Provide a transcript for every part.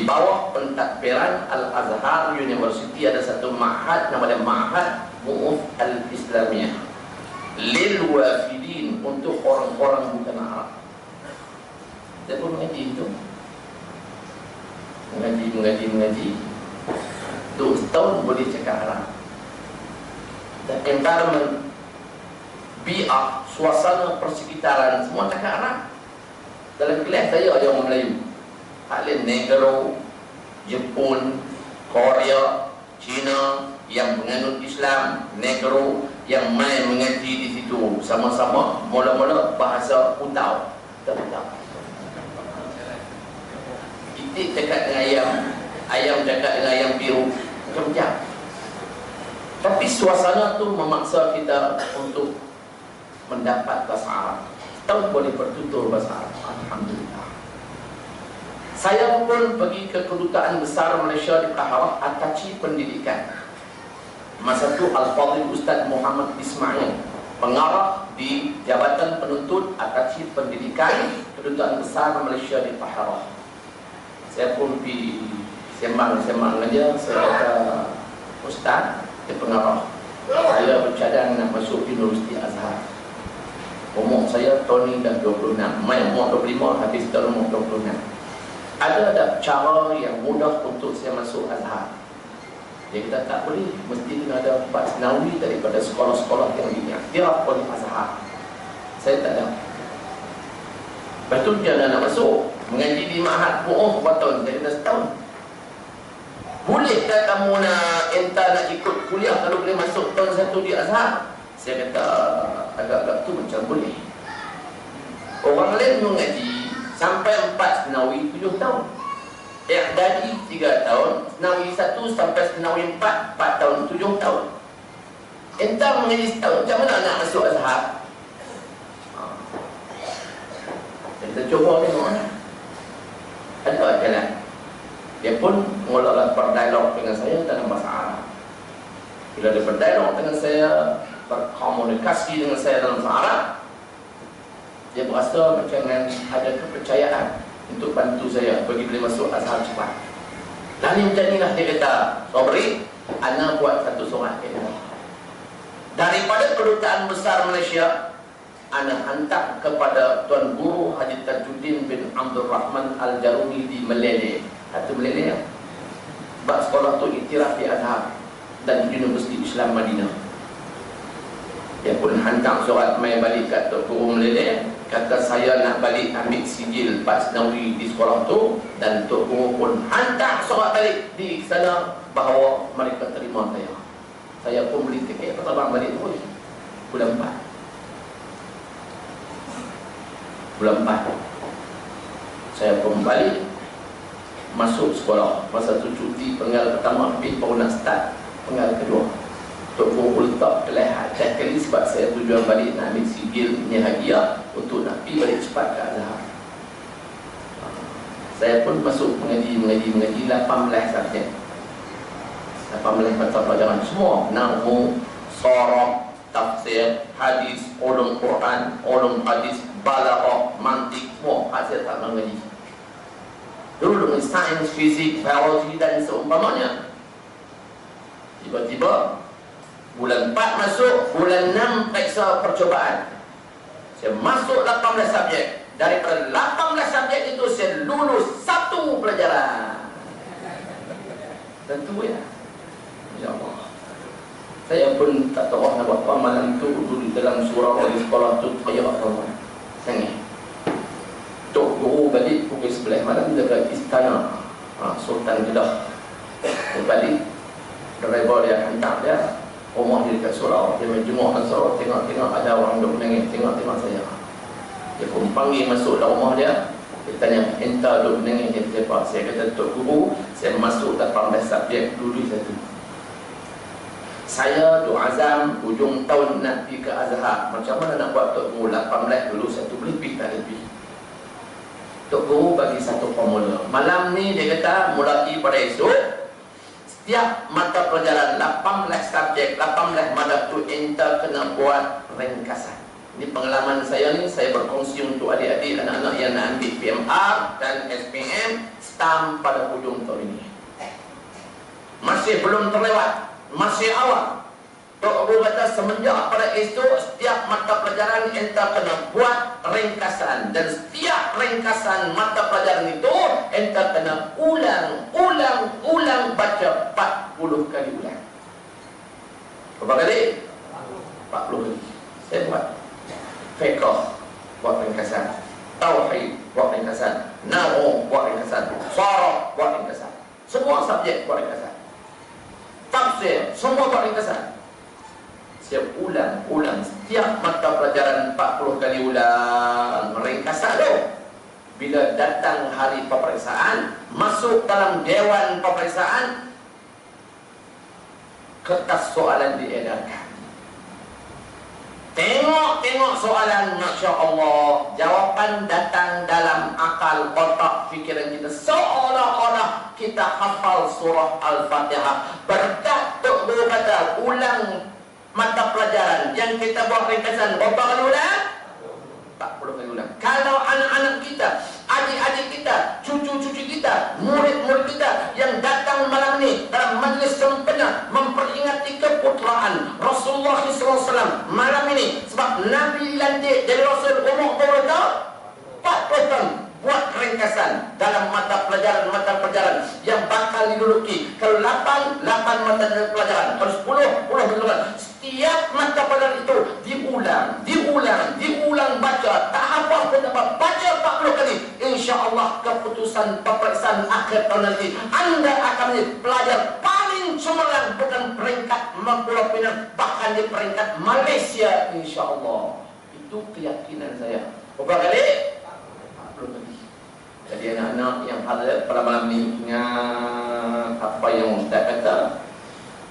Di bawah pentadbiran Al-Azhar University ada satu ma'had namanya Ma'had Mu'uf Al-Islamiyah lil wafidin, untuk orang-orang bukan Arab. Saya pun mengaji itu, mengaji tu setahun boleh cakap Arab. Dan environment, bi'ah, suasana persekitaran semua cakap Arab. Dalam kelas saya ada orang Melayu, Halen Negro, Jepun, Korea, China yang menganut Islam, Negro yang main mengaji di situ sama-sama. Mula-mula bahasa Utau, itik cakap dengan ayam, ayam cakap dengan ayam biru, macam-macam. Tapi suasana tu memaksa kita untuk mendapat bahasa Arab. Tahu boleh bertutur bahasa Arab, alhamdulillah. Saya pun pergi ke Kedutaan Besar Malaysia di Qaharah, Ataci Pendidikan. Masa itu Al-Fadhil Ustaz Muhammad Ismail, pengarah di Jabatan Penuntut Ataci Pendidikan Kedutaan Besar Malaysia di Qaharah. Saya pun pergi sembang-sembang aja. Saya kata, Ustaz, dia pengarah, saya bercadang nak masuk Universiti Azhar. Umur saya tahun ni dah 26, main umur 25, habis tahun umur 26. Ada tak cara yang mudah untuk saya masuk Azhar? Dia kata tak boleh, mesti kena ada Pak Senawi daripada sekolah-sekolah yang diiktiraf oleh Azhar. Saya tak ada. Lepas tu dia nak masuk mengaji di Ma'had Mu'uf berapa tahun? Saya kata setahun. Bolehkah kamu nak ikut kuliah kalau boleh masuk tahun 1 di Azhar? Saya kata agak-agak tu macam boleh. Orang lain mengaji sampai 4 Senawi 7 tahun, I'dadi 3 tahun, Senawi 1 sampai Senawi 4 tahun, 7 tahun. Entah mengaji setahun, macam mana nak masuk Azhar? Kita cuba tengok lah. Ada jalan. Dia pun mulalah berdialog dengan saya dalam bahasa Arab. Bila dia berdialog dengan saya, berkomunikasi dengan saya dalam bahasa Arab, dia berasa macam ada kepercayaan untuk bantu saya bagi boleh masuk Azhar cepat. Lalu macam inilah dia kata, Sobri, ana buat satu surat daripada Kedutaan Besar Malaysia, ana hantar kepada Tuan Guru Haji Tajuddin bin Abdul Rahman Al-Jarumi di Melele. Atau Melele ya? Sebab sekolah tu iktiraf di Azhar dan Universiti Islam Madinah. Dia pun hantar surat mai balik kat Tok Guru Melele, kata saya nak balik ambil sijil Pak Senawi di sekolah tu, dan Tok Guru pun hantar surat balik di sana bahawa mereka terima saya. Saya pun beli tiket terbang balik terus bulan 4. Bulan 4 saya pun balik masuk sekolah. Masa tu cuti penggal pertama habis, baru nak start penggal kedua. Tok Guru letak kelehat kali sebab saya tujuan balik nak ambil sijil ni hadiah untuk nak pergi balik cepat ke Azhar. Saya pun masuk mengaji 18 subjek, 18 mata pelajaran semua, nahwu, sharah, tafsir, hadis, ulum Quran, ulum hadis, balaghah, mantik, semua saya tak mengaji. Dulu dengan sains, fizik, biologi dan seumpamanya. Tiba-tiba bulan 4 masuk, bulan 6 periksa percobaan. Saya masuk 18 subjek. Daripada 18 subjek itu saya lulus 1 pelajaran. Tentu ya. Ya Allah. Saya pun tak tahu nak buat apa malam tu, duduk dalam surau di sekolah tu, saya apa sangat. Tok Guru balik pukul 11 malam dekat istana Sultan Jeddah. Dia balik, driver dia hantar dia, rumah dia dekat surau. Dia menjemur kat surau, tengok-tengok ada orang duduk menangis, tengok-tengok saya. Dia pun panggil masuk dalam rumah dia. Dia tanya, entah duduk menangis dia siapa? Saya kata, Tok Guru, saya masuk 18 subjek dulu satu. Saya duk azam hujung tahun nak pergi ke Azhar. Macam mana nak buat Tok Guru? 18 dulu satu, boleh pergi tak lebih. Tok Guru bagi satu formula. Malam ni dia kata, mulai pada esok, setiap mata pelajaran 18 subjek, 18 mata tu enta kena buat ringkasan. Ini pengalaman saya ni, saya berkongsi untuk adik-adik, anak-anak yang nak ambil PMR dan SPM. stam pada hujung tahun ini. Masih belum terlewat, masih awal. Tok Guru kata semenjak pada itu setiap mata pelajaran enta kena buat ringkasan, dan setiap ringkasan mata pelajaran itu enta kena ulang baca 40 kali ulang. Berapa kali? 40 kali. Saya buat fiqh buat ringkasan, tauhid buat ringkasan, nahwu buat ringkasan, sharah buat ringkasan, semua subjek buat ringkasan, tafsir semua buat ringkasan. Saya ulang setiap mata pelajaran 40 kali ulang ringkasan tu. Bila datang hari peperiksaan, masuk dalam dewan peperiksaan, kertas soalan diedarkan. Tengok soalan, Masya Allah, jawapan datang dalam akal, otak, fikiran kita, seolah-olah kita hafal surah Al-Fatihah. Berkat Tok Guru kata ulang mata pelajaran yang kita buat ringkasan berapa kali ulang? 40 kali ulang. Kalau anak-anak kita, adik-adik kita, cucu-cucu kita, murid-murid kita yang datang malam ini dalam majlis sempena memperingati keputraan Rasulullah SAW malam ini, sebab Nabi dilantik jadi Rasul umur berapa tahun? 40 tahun. Buat ringkasan dalam mata pelajaran yang bakal diduduki. Kalau 8 mata pelajaran, kalau 10 pelajaran. Setiap mata pelajaran itu diulang baca. Tak hafal pun dapat baca 40 kali. InsyaAllah keputusan peperiksaan akhir tahun nanti anda akan menjadi pelajar paling cemerlang, bukan peringkat Pulau Pinang, bahkan di peringkat Malaysia insyaAllah. Itu keyakinan saya. Berapa kali? 40 kali. Jadi anak-anak yang hadir pada malam ini, ingat apa yang Ustaz kata.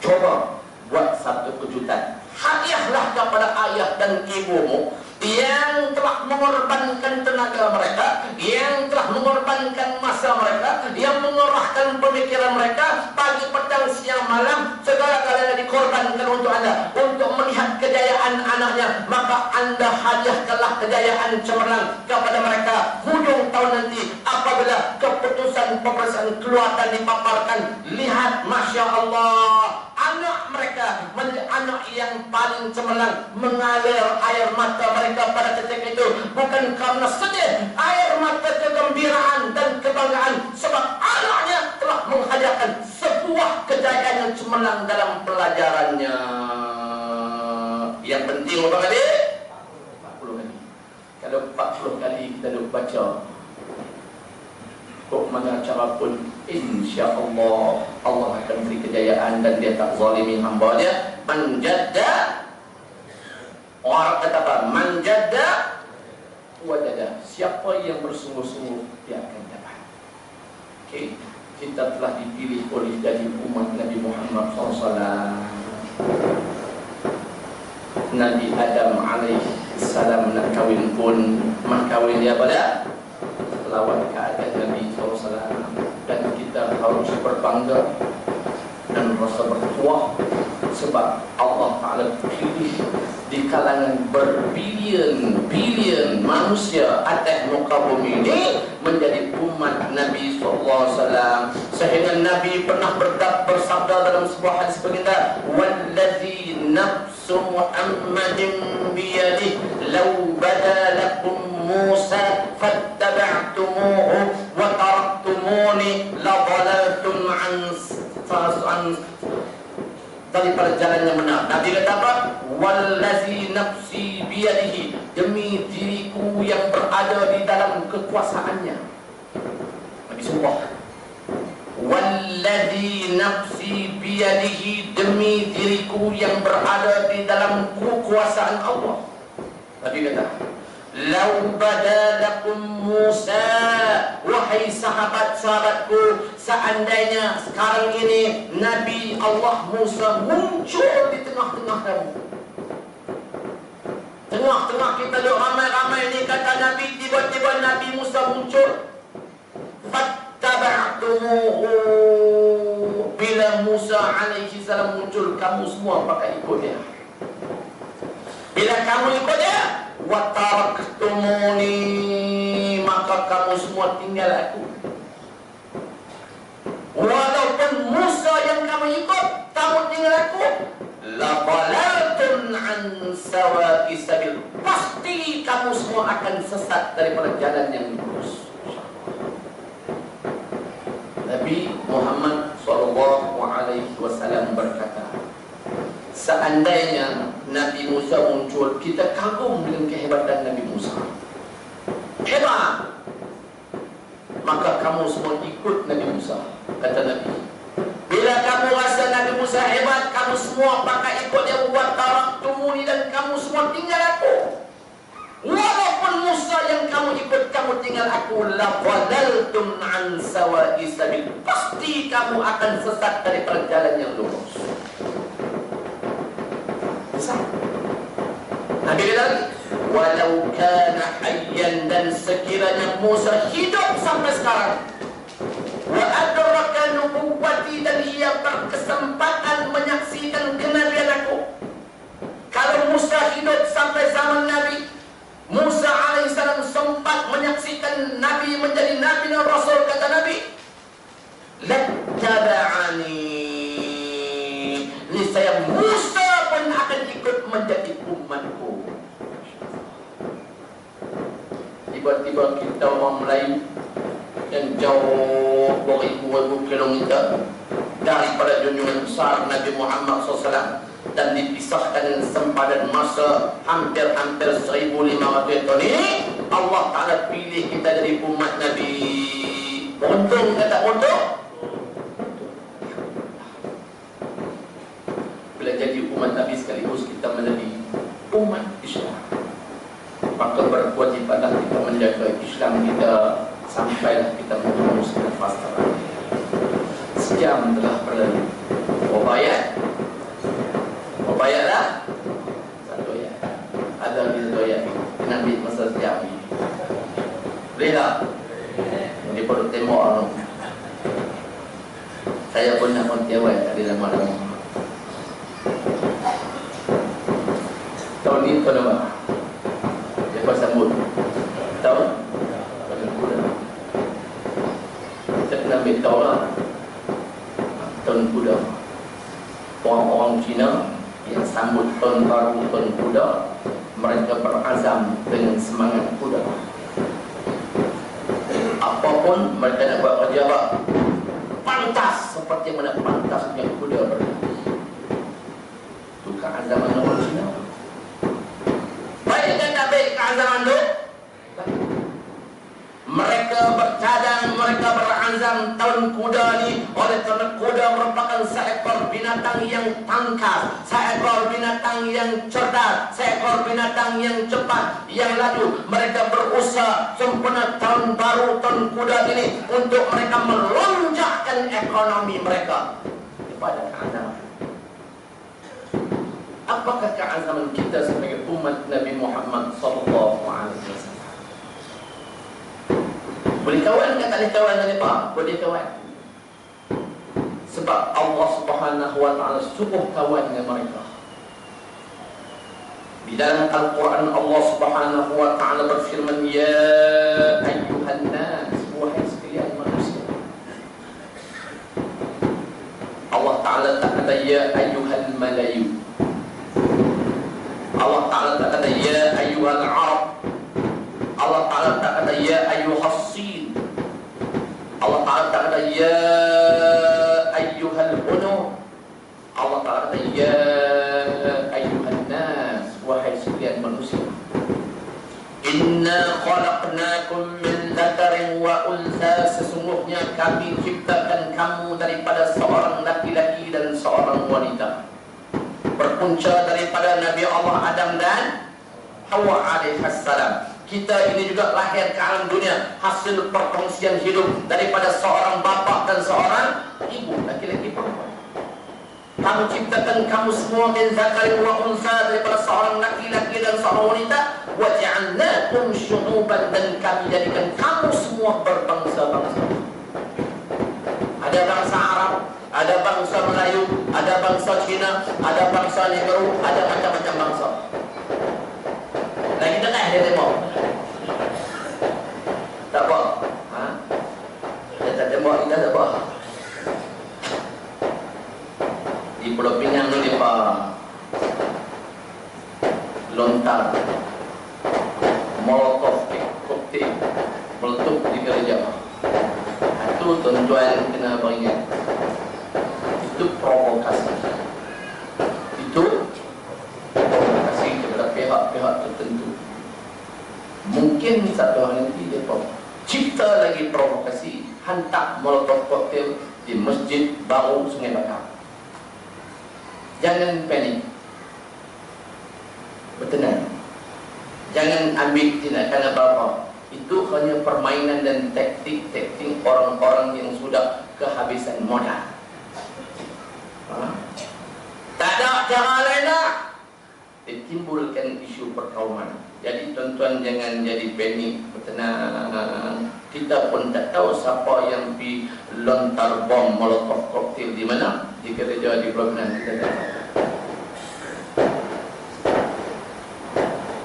Coba buat satu kejutan. Hadiahlah kepada ayah dan ibumu yang telah mengorbankan tenaga mereka, yang telah mengorbankan masa mereka, yang mengerahkan pemikiran mereka, pagi, petang, siang, malam, segala-galanya dikorbankan untuk anda, untuk melihat kejayaan anaknya. Maka anda hadiahkanlah kejayaan cemerlang kepada mereka hujung tahun nanti apabila keputusan peperiksaan keluar dan dipaparkan. Lihat, Masya Allah, anak mereka menjadi anak yang paling cemerlang, mengalir air mata mereka pada ketika itu bukan karena sedih, air mata kegembiraan dan kebanggaan, sebab anaknya telah menghadiahkan sebuah kejayaan yang cemerlang dalam pelajarannya. Yang penting berapa kali? 40 kali. Kalau 40 kali kita duk baca, kok mana cara pun, insya-Allah Allah akan beri kejayaan dan dia tak zalimi hamba-Nya. Manjadda, orang kata apa? Manjadda wajada. Siapa yang bersungguh-sungguh dia akan dapat. Okey, kita telah dipilih oleh jadi umat Nabi Muhammad SAW. Nabi Adam alaihi salam nak kahwin pun kahwin dia pada selawat ke atas Nabi SAW. Dan kita harus berbangga dan rasa bertuah sebab Allah Ta'ala pilih di kalangan berbilion-bilion manusia atas muka bumi ini menjadi umat Nabi SAW. Sehingga Nabi pernah bersabda dalam sebuah hadis baginda, "Wallazi nafsu Muhammadin biyadihi law bada lakum Musa fattaba'tumuhu wa taraktumuni la dhalaltum an daripada jalan yang benar." Nabi kata apa? Wallazi nafsi biyadihi, demi diriku yang berada di dalam kekuasaannya. Nabi sumpah. Wallazi nafsi biyadihi, demi diriku yang berada di dalam kekuasaan Allah. Nabi kata, "Lau badalakum Musa," wahai sahabat-sahabatku, seandainya sekarang ini Nabi Allah Musa muncul di tengah-tengah kamu, tengah-tengah kita duk ramai-ramai ni, kata Nabi, tiba-tiba Nabi Musa muncul, fattaba'tumuhu, bila Musa alaihi salam muncul, kamu semua pakai ikut dia. Bila kamu ikut dia, wa taraktumuni, maka kamu semua tinggal aku. tinggal aku, la dhalaltum an sawa'i sabil. Pasti kamu semua akan sesat daripada jalan yang lurus. Nabi Muhammad SAW berkata, seandainya Nabi Musa muncul, kita kagum dengan kehebatan Nabi Musa. Hebat! Maka kamu semua ikut Nabi Musa, kata Nabi. Bila kamu rasa Nabi Musa hebat, kamu semua pakai ikut dia. Wa taraktumuni, dan kamu semua tinggal aku. Walaupun Musa yang kamu ikut, kamu tinggal aku, la dhalaltum an sawa'i sabil. Pasti kamu akan sesat dari perjalanan yang lurus. Sesat. Nabi kata lagi, walau kana hayyan, dan sekiranya Musa hidup sampai sekarang, wa adraka nubuwwati, dan ia berkesempatan menyaksikan kenabian aku. Kalau Musa hidup sampai zaman Nabi Musa alaihissalam sempat menyaksikan Nabi menjadi Nabi dan Rasul, kata Nabi, lattaba'ani, niscaya Musa pun akan ikut menjadi umatku. Tiba-tiba kita orang Melayu yang jauh beribu-ribu kilometer daripada junjungan besar Nabi Muhammad SAW, dan dipisahkan sempadan masa hampir 1500 tahun ini, Allah Ta'ala pilih kita jadi umat Nabi. Untung kata untung. Bila jadi umat Nabi sekaligus kita menjadi umat Islam, maka berkewajibanlah kita menjaga Islam kita sampailah kita menembus nafas terakhir. Sejam telah berlalu. Bayarlah satu ya, ada satu ya, nanti masa sejam ini. Boleh tak? Ini perlu tembok. Saya pun nak kontiawai tadi lama-lama. Tahun ini tahun apa? Lepas sambut tahun kuda. Kita kena ambil tahu lah tahun kuda. Orang-orang Cina yang sambut tahun baru, tahun kuda, mereka berazam dengan semangat kuda. Apapun mereka nak buat kerja apa, pantas seperti mana pantasnya kuda berlari. Itu keazaman orang Cina. Baik dan tak baik keazaman itu, mereka bercadang, mereka berazam tahun kuda ni. Oleh kerana kuda merupakan seekor binatang yang tangkas, seekor binatang yang cerdas, seekor binatang yang cepat, yang laju. Mereka berusaha sempena tahun baru, tahun kuda ini, untuk mereka melonjakkan ekonomi mereka kepada keazaman. Apakah keazaman kita sebagai umat Nabi Muhammad SAW? Boleh kawan ke tak boleh kawan dengan apa? Boleh kawan. Sebab Allah Subhanahu wa ta'ala suruh kawan dengan mereka. Di dalam Al-Quran Allah Subhanahu wa ta'ala berfirman, ya ayyuhan nas, wahai sekalian manusia. Allah Ta'ala tak kata ya ayyuhal malayu. Allah Ta'ala tak kata ya ayyuhal arab. Allah Ta'ala tak kata ya ayyuhas-sin. Allah Ta'ala tak kata ya ayyuhal bunu. Allah Ta'ala kata ya ayyuhan nas, wahai sekalian manusia. Inna khalaqnakum min dzakarin wa untha, sesungguhnya kami ciptakan kamu daripada seorang laki-laki dan seorang wanita. Berpunca daripada Nabi Allah Adam dan Hawa alaihassalam. Kita ini juga lahir ke alam dunia hasil perkongsian hidup daripada seorang bapa dan seorang ibu, laki-laki perempuan. Kami ciptakan kamu semua min dzakarin wa untha, daripada seorang laki-laki dan seorang wanita. Wa ja'alnakum syu'uban, dan kami jadikan kamu semua berbangsa-bangsa. Ada bangsa Arab, ada bangsa Melayu, ada bangsa Cina, ada bangsa Negro, ada macam-macam bangsa. Lagi tengah dia tembok. Tak apa. Dia tak tembok, kita tak apa. Di Pulau Pinang melontar molotov koktail meletup di gereja. Itu tuan-tuan kena beringat, itu provokasi. Itu provokasi kepada pihak-pihak tertentu. Mungkin satu hari nanti dia cipta lagi provokasi, hantar molotov koktail di masjid baru Sungai Bakar. Jangan panik, bertenang, jangan ambil tindakan apa-apa. Itu hanya permainan dan taktik-taktik orang-orang yang sudah kehabisan modal. Tak ada cara lain lah. Ditimbulkan isu perkauman. Jadi tuan-tuan jangan jadi panik, bertenang. Kita pun tak tahu siapa yang pergi lontar bom molotov koktail di mana, di gereja di Pulau Pinang. Kita tak tahu.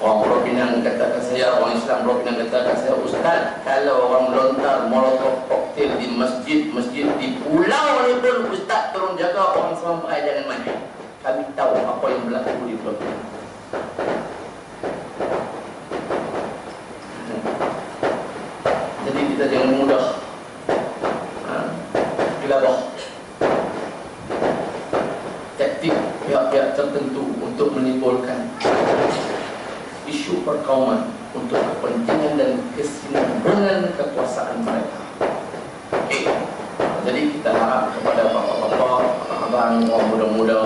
Orang Pulau Pinang katakan saya, orang Islam Pulau Pinang katakan saya, Ustaz, kalau orang lontar molotov koktail di masjid di pulau ni pun Ustaz tolong jaga orang sampai jangan main. Kami tahu apa yang berlaku di Pulau Pinang. Jadi kita jangan mudah gelabah taktik pihak-pihak tertentu untuk menimbulkan isu perkauman untuk kepentingan dan kesinambungan kekuasaan mereka. Okey. Jadi kita harap kepada bapak-bapak, abang-abang, orang muda-muda